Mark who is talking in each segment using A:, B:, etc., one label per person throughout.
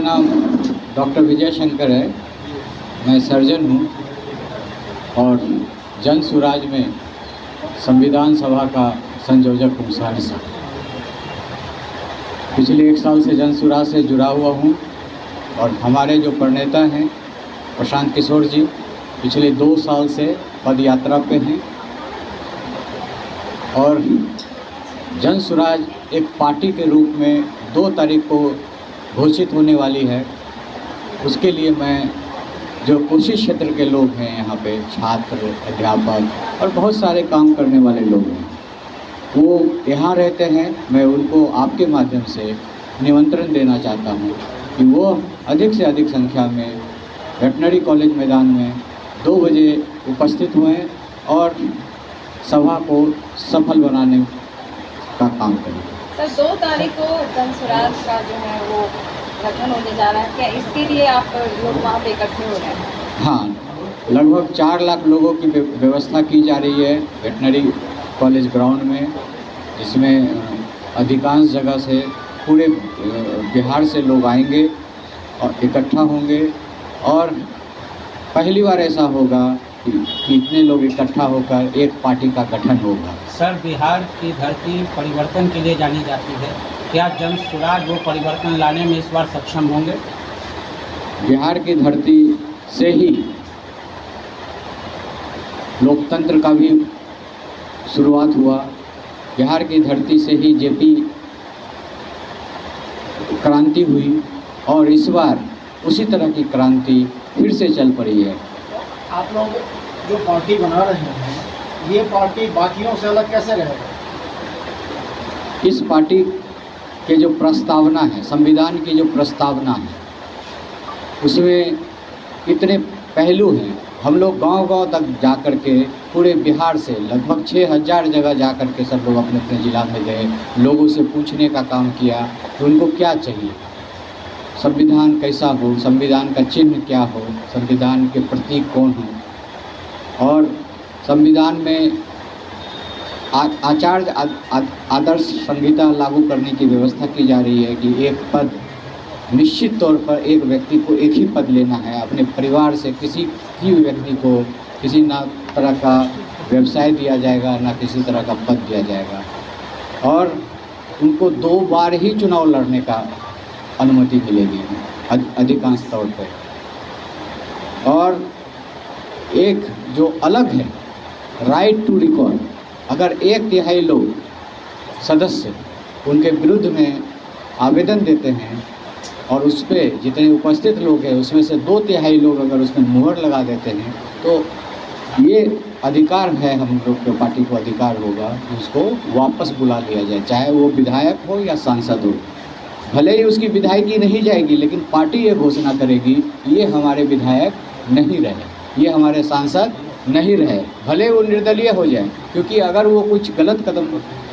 A: नाम डॉक्टर विजय शंकर है। मैं सर्जन हूँ और जन सुराज में संविधान सभा का संयोजक हूँ सहरसा। पिछले 1 साल से जन सुराज से जुड़ा हुआ हूँ और हमारे जो प्रणेता हैं प्रशांत किशोर जी पिछले 2 साल से पद यात्रा पे हैं और जन सुराज एक पार्टी के रूप में 2 तारीख को घोषित होने वाली है। उसके लिए मैं जो कोशी क्षेत्र के लोग हैं यहाँ पे छात्र, अध्यापक और बहुत सारे काम करने वाले लोग हैं, वो यहाँ रहते हैं। मैं उनको आपके माध्यम से निमंत्रण देना चाहता हूँ कि वो अधिक से अधिक संख्या में वेटनरी कॉलेज मैदान में 2 बजे उपस्थित हुए और सभा को सफल बनाने का काम करें।
B: सर 2 तारीख को जन सुराज का जो है वो गठन होने जा रहा है, क्या इसके लिए आप लोग वहाँ पे इकट्ठे हो रहे हैं?
A: हाँ, लगभग 4 लाख लोगों की व्यवस्था की जा रही है वेटनरी कॉलेज ग्राउंड में, जिसमें अधिकांश जगह से पूरे बिहार से लोग आएंगे और इकट्ठा होंगे और पहली बार ऐसा होगा कि इतने लोग इकट्ठा होकर एक पार्टी का गठन होगा।
C: सर, बिहार की धरती परिवर्तन के लिए जानी जाती है, क्या जन सुराज वो परिवर्तन लाने में इस बार सक्षम होंगे?
A: बिहार की धरती से ही लोकतंत्र का भी शुरुआत हुआ, बिहार की धरती से ही जेपी क्रांति हुई और इस बार उसी तरह की क्रांति फिर से चल पड़ी है।
D: आप लोग जो पार्टी बना रहे हैं, ये पार्टी बाकियों से अलग कैसे रहेगा?
A: इस पार्टी के जो प्रस्तावना है, संविधान की जो प्रस्तावना है, उसमें इतने पहलू हैं। हम लोग गांव-गांव तक जा कर के पूरे बिहार से लगभग 6000 जगह जा कर के सब लोग अपने अपने ज़िला में गए, लोगों से पूछने का काम किया कि उनको क्या चाहिए, संविधान कैसा हो, संविधान का चिन्ह क्या हो, संविधान के प्रतीक कौन हो और संविधान में आचार्य आदर्श संहिता लागू करने की व्यवस्था की जा रही है कि एक पद निश्चित तौर पर एक व्यक्ति को एक ही पद लेना है। अपने परिवार से किसी भी व्यक्ति को किसी ना तरह का व्यवसाय दिया जाएगा, ना किसी तरह का पद दिया जाएगा और उनको 2 बार ही चुनाव लड़ने का अनुमति मिलेगी अधिकांश तौर पर। और एक जो अलग है राइट टू रिकॉल, अगर 1/3 लोग सदस्य उनके विरुद्ध में आवेदन देते हैं और उस पर जितने उपस्थित लोग हैं उसमें से 2/3 लोग अगर उसमें मुहर लगा देते हैं तो ये अधिकार है, हम लोग के पार्टी को अधिकार होगा कि उसको वापस बुला लिया जाए, चाहे वो विधायक हो या सांसद हो। भले ही उसकी विधायकी नहीं जाएगी लेकिन पार्टी ये घोषणा करेगी ये हमारे विधायक नहीं रहे, ये हमारे सांसद नहीं रहे, भले वो निर्दलीय हो जाए, क्योंकि अगर वो कुछ गलत कदम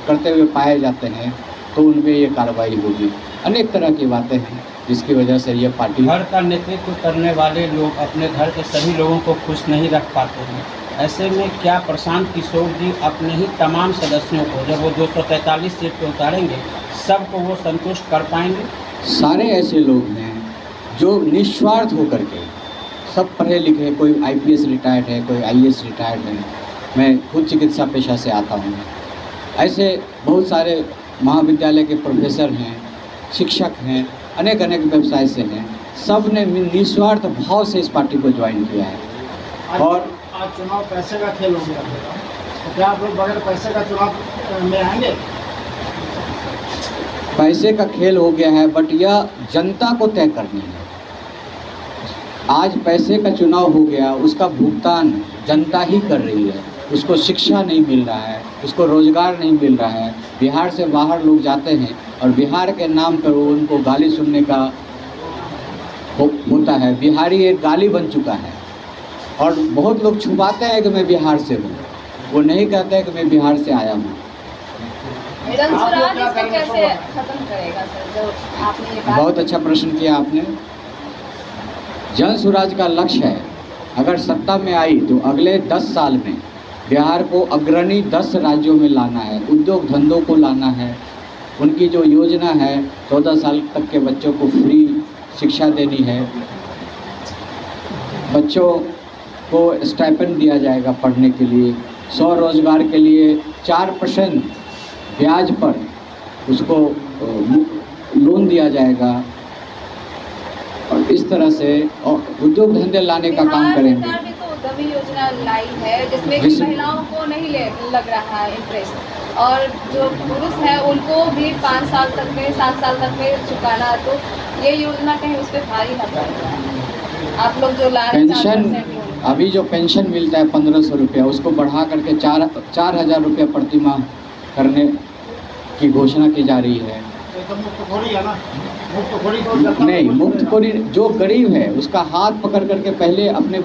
A: करते हुए पाए जाते हैं तो उन पर ये कार्रवाई होगी। अनेक तरह की बातें हैं जिसकी वजह से ये पार्टी
C: घर का नेतृत्व करने वाले लोग अपने घर के सभी लोगों को खुश नहीं रख पाते हैं। ऐसे में क्या प्रशांत किशोर जी अपने ही तमाम सदस्यों को जब वो 243 सीट पर उतारेंगे सबको वो संतुष्ट कर पाएंगे?
A: सारे ऐसे लोग हैं जो निस्वार्थ होकर के, सब पढ़े लिखे, कोई IPS रिटायर्ड है, कोई IAS रिटायर्ड है, मैं खुद चिकित्सा पेशा से आता हूँ, ऐसे बहुत सारे महाविद्यालय के प्रोफेसर हैं, शिक्षक हैं, अनेक व्यवसाय से हैं, सब ने निस्वार्थ भाव से इस पार्टी को ज्वाइन किया है। और
D: आज चुनाव पैसे का खेल हो गया है, तो क्या आप लोग बगैर पैसे का चुनाव में आएंगे?
A: पैसे का खेल हो गया है बट यह जनता को तय करनी है। आज पैसे का चुनाव हो गया, उसका भुगतान जनता ही कर रही है, उसको शिक्षा नहीं मिल रहा है, उसको रोज़गार नहीं मिल रहा है। बिहार से बाहर लोग जाते हैं और बिहार के नाम पर उनको गाली सुनने का होता है। बिहारी एक गाली बन चुका है और बहुत लोग छुपाते हैं कि मैं बिहार से हूँ, वो नहीं कहते हैं कि मैं बिहार से आया हूँ।
B: जन सुराज इसको कैसे खत्म करेगा सर, जो आपने ये बात
A: बहुत अच्छा प्रश्न किया आपने। जन सुराज का लक्ष्य है अगर सत्ता में आई तो अगले 10 साल में बिहार को अग्रणी 10 राज्यों में लाना है, उद्योग धंधों को लाना है। उनकी जो योजना है 14 साल तक के बच्चों को फ्री शिक्षा देनी है। बच्चों को स्टाइपेंड दिया जाएगा पढ़ने के लिए। स्वरोजगार के लिए 4% ब्याज पर उसको लोन दिया जाएगा और इस तरह से उद्योग धंधे लाने का काम करेंगे।
B: सरकार ने तो उद्यमी योजना लाई है जिसमें कि महिलाओं को नहीं लग रहा है इंटरेस्ट, और जो पुरुष हैं उनको भी 5 साल तक में 7 साल तक में चुकाना, तो ये योजना कहीं उस पर भारी न पड़ेगा। आप लोग जो ला रहे हैं
A: पेंशन, अभी जो पेंशन मिलता है 1500 रुपया, उसको बढ़ा करके 4,000 रुपया प्रतिमाह करने की घोषणा की जा रही है।
D: तो मुफ्तखोरी है ना, मुफ्तखोरी तो
A: नहीं, मुफ्तखोरी जो गरीब है उसका हाथ पकड़ करके पहले अपने